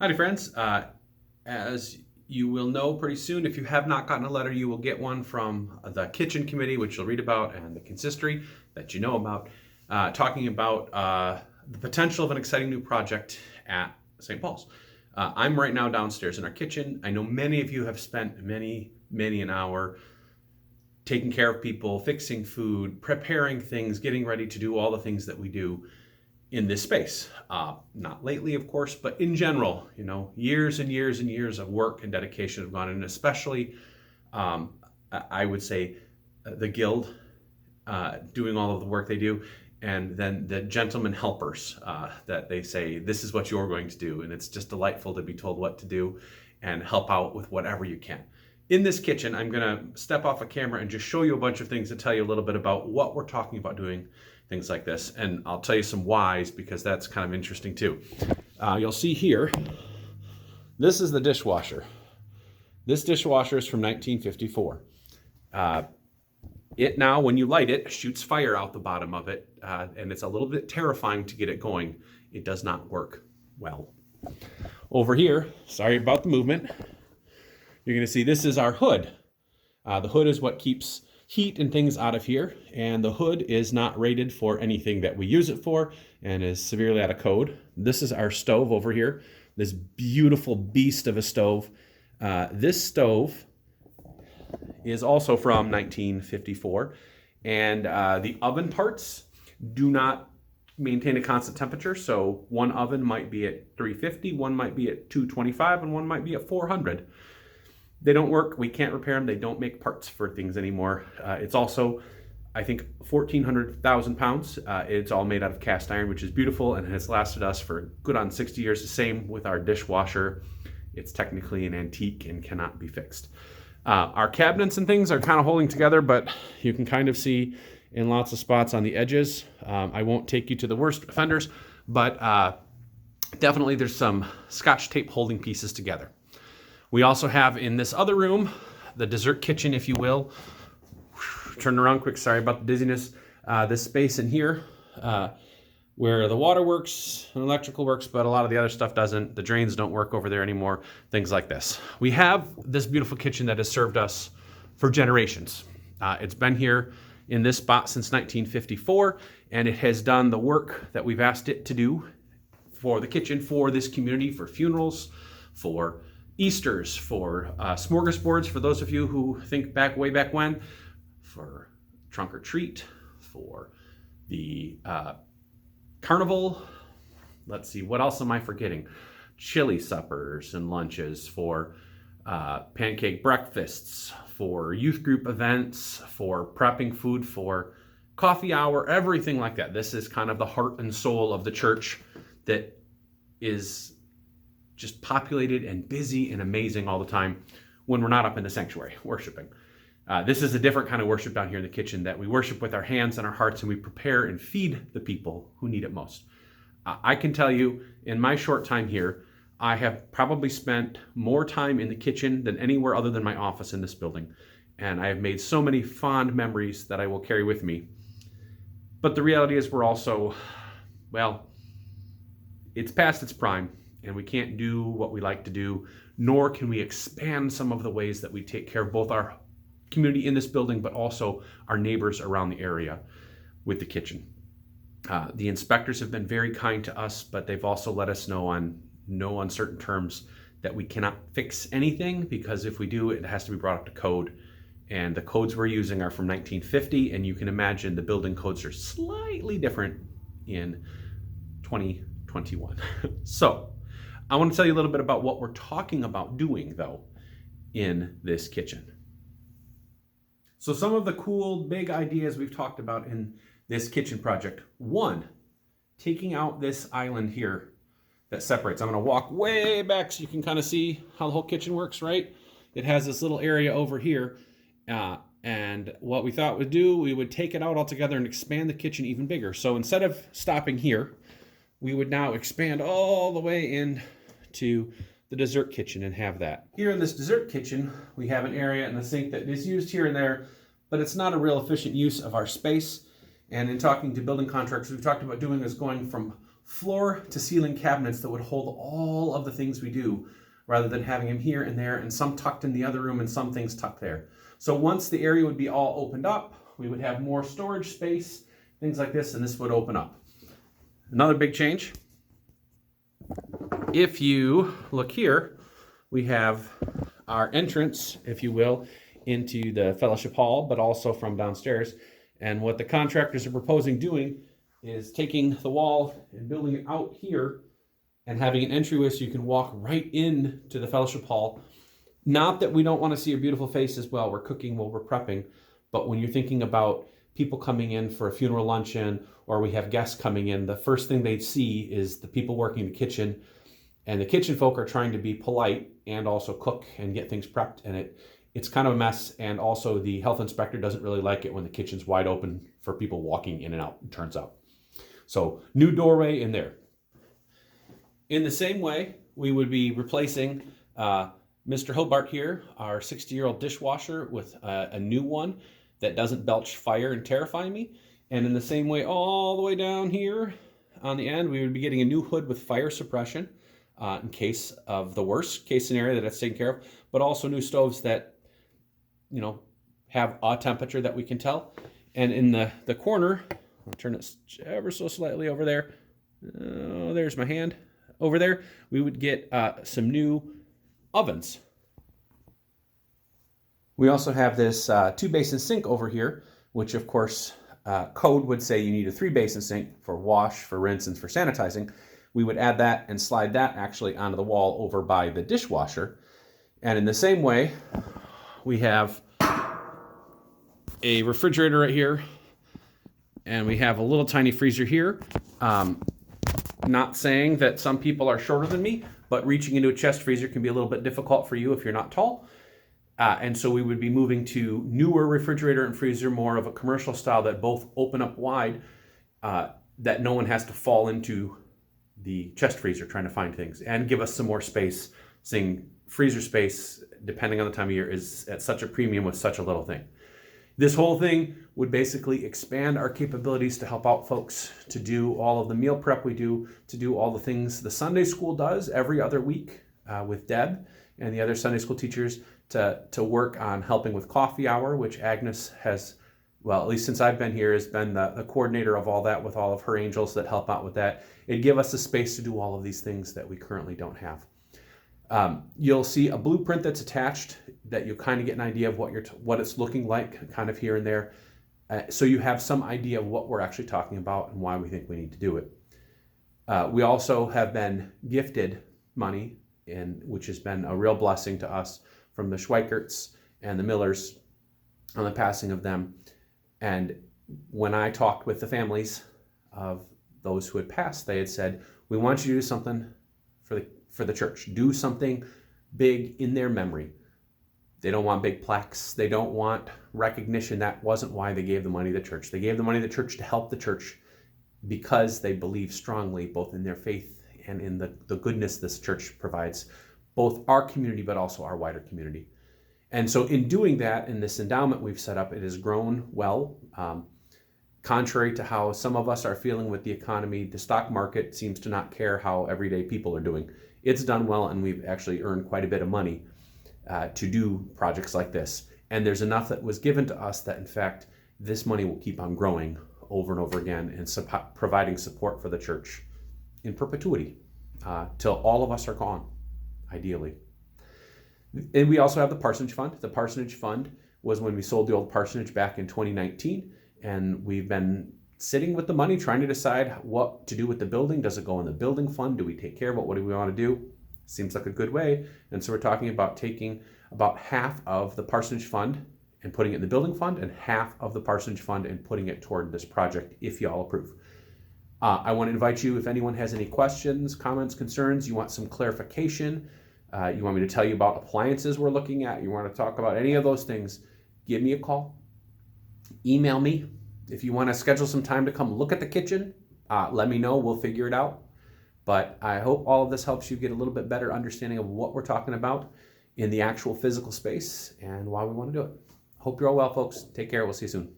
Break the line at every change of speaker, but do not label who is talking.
Howdy, friends. As you will know pretty soon, if you have not gotten a letter, you will get one from the kitchen committee, which you'll read about, and the consistory that you know about, talking about the potential of an exciting new project at St. Paul's. I'm right now downstairs in our kitchen. I know many of you have spent many an hour taking care of people, fixing food, preparing things, getting ready to do all the things that we do in this space. Not lately, of course, but in general, years and years and years of work and dedication have gone in, especially, I would say, the guild doing all of the work they do, and then the gentleman helpers that they say, this is what you're going to do. And it's just delightful to be told what to do and help out with whatever you can. In this kitchen, I'm going to step off a camera and just show you a bunch of things to tell you a little bit about what we're talking about doing things like this. And I'll tell you some whys because that's kind of interesting too. You'll see here, this is the dishwasher. This dishwasher is from 1954. It now, when you light it, shoots fire out the bottom of it, and it's a little bit terrifying to get it going. It does not work well. Over here, sorry about the movement, you're going to see this is our hood. The hood is what keeps heat and things out of here, and the hood is not rated for anything that we use it for and is severely out of code. This is our stove over here, this beautiful beast of a stove. This stove is also from 1954, and the oven parts do not maintain a constant temperature, so one oven might be at 350, one might be at 225, and one might be at 400. They don't work. We can't repair them. They don't make parts for things anymore. It's also, I think, 1,400,000 pounds. It's all made out of cast iron, which is beautiful and has lasted us for good on 60 years. The same with our dishwasher. It's technically an antique and cannot be fixed. Our cabinets and things are kind of holding together, but you can kind of see in lots of spots on the edges. I won't take you to the worst offenders, but definitely there's some Scotch tape holding pieces together. We also have in this other room, the dessert kitchen, if you will. Turn around quick, sorry about the dizziness. This space in here where the water works and electrical works, but a lot of the other stuff doesn't. The drains don't work over there anymore, things like this. We have this beautiful kitchen that has served us for generations. It's been here in this spot since 1954, and it has done the work that we've asked it to do for the kitchen, for this community, for funerals, for Easters, for smorgasbords, for those of you who think way back when, for trunk or treat, for the carnival. Let's see, what else am I forgetting? Chili suppers and lunches, for pancake breakfasts, for youth group events, for prepping food, for coffee hour, everything like that. This is kind of the heart and soul of the church that is just populated and busy and amazing all the time when we're not up in the sanctuary worshiping. This is a different kind of worship down here in the kitchen, that we worship with our hands and our hearts, and we prepare and feed the people who need it most. I can tell you, in my short time here, I have probably spent more time in the kitchen than anywhere other than my office in this building. And I have made so many fond memories that I will carry with me. But the reality is we're also, well, it's past its prime, and we can't do what we like to do, nor can we expand some of the ways that we take care of both our community in this building, but also our neighbors around the area with the kitchen. The inspectors have been very kind to us, but they've also let us know on no uncertain terms that we cannot fix anything, because if we do, it has to be brought up to code. And the codes we're using are from 1950, and you can imagine the building codes are slightly different in 2021. So I want to tell you a little bit about what we're talking about doing, though, in this kitchen. So some of the cool, big ideas we've talked about in this kitchen project. One, taking out this island here that separates. I'm going to walk way back so you can kind of see how the whole kitchen works, right? It has this little area over here. And what we thought we'd do, we would take it out altogether and expand the kitchen even bigger. So instead of stopping here, we would now expand all the way into the dessert kitchen and have that. Here in this dessert kitchen, we have an area and a sink that is used here and there, but it's not a real efficient use of our space. And in talking to building contractors, we've talked about doing this, going from floor to ceiling cabinets that would hold all of the things we do, rather than having them here and there and some tucked in the other room and some things tucked there. So once the area would be all opened up, we would have more storage space, things like this, and this would open up. Another big change, if you look here, we have our entrance, if you will, into the fellowship hall, but also from downstairs. And what the contractors are proposing doing is taking the wall and building it out here and having an entryway so you can walk right in to the fellowship hall. Not that we don't want to see your beautiful faces while we're cooking, while we're prepping, but when you're thinking about people coming in for a funeral luncheon, or we have guests coming in, the first thing they see is the people working the kitchen, and the kitchen folk are trying to be polite and also cook and get things prepped, and it's kind of a mess. And also the health inspector doesn't really like it when the kitchen's wide open for people walking in and out, it turns out. So new doorway in there. In the same way, we would be replacing Mr. Hobart here, our 60-year-old dishwasher, with a new one that doesn't belch fire and terrify me. And in the same way, all the way down here on the end, we would be getting a new hood with fire suppression in case of the worst case scenario that it's taken care of, but also new stoves that, you know, have a temperature that we can tell. And in the corner, I'll turn it ever so slightly over there. Oh, there's my hand. Over there, we would get some new ovens. We also have this 2-basin sink over here, which of course code would say you need a 3-basin sink for wash, for rinse, and for sanitizing. We would add that and slide that actually onto the wall over by the dishwasher. And in the same way, we have a refrigerator right here, and we have a little tiny freezer here. Not saying that some people are shorter than me, but reaching into a chest freezer can be a little bit difficult for you if you're not tall. And so we would be moving to newer refrigerator and freezer, more of a commercial style that both open up wide, that no one has to fall into the chest freezer trying to find things, and give us some more space. Seeing freezer space, depending on the time of year, is at such a premium with such a little thing. This whole thing would basically expand our capabilities to help out folks, to do all of the meal prep we do, to do all the things the Sunday school does every other week with Deb and the other Sunday school teachers, to work on helping with coffee hour, which Agnes has, well, at least since I've been here, has been the coordinator of all that with all of her angels that help out with that. It'd give us the space to do all of these things that we currently don't have. You'll see a blueprint that's attached that you'll kind of get an idea of what it's looking like kind of here and there. So you have some idea of what we're actually talking about and why we think we need to do it. We also have been gifted money, which has been a real blessing to us, from the Schweikerts and the Millers on the passing of them. And when I talked with the families of those who had passed, they had said, we want you to do something for the church. Do something big in their memory. They don't want big plaques. They don't want recognition. That wasn't why they gave the money to the church. They gave the money to the church to help the church because they believe strongly both in their faith and in the goodness this church provides, both our community but also our wider community. And so in doing that, in this endowment we've set up, it has grown well. Contrary to how some of us are feeling with the economy, the stock market seems to not care how everyday people are doing. It's done well, and we've actually earned quite a bit of money to do projects like this. And there's enough that was given to us that, in fact, this money will keep on growing over and over again and providing support for the church in perpetuity till all of us are gone, ideally. And we also have the parsonage fund. The parsonage fund was when we sold the old parsonage back in 2019, and we've been sitting with the money trying to decide what to do with the building. Does it go in the building fund? Do we take care of it? What do we want to do? Seems like a good way. And so we're talking about taking about half of the parsonage fund and putting it in the building fund, and half of the parsonage fund and putting it toward this project, if you all approve. I want to invite you, if anyone has any questions, comments, concerns, you want some clarification, you want me to tell you about appliances we're looking at, you want to talk about any of those things, give me a call, email me. If you want to schedule some time to come look at the kitchen, let me know, we'll figure it out. But I hope all of this helps you get a little bit better understanding of what we're talking about in the actual physical space and why we want to do it. Hope you're all well, folks. Take care. We'll see you soon.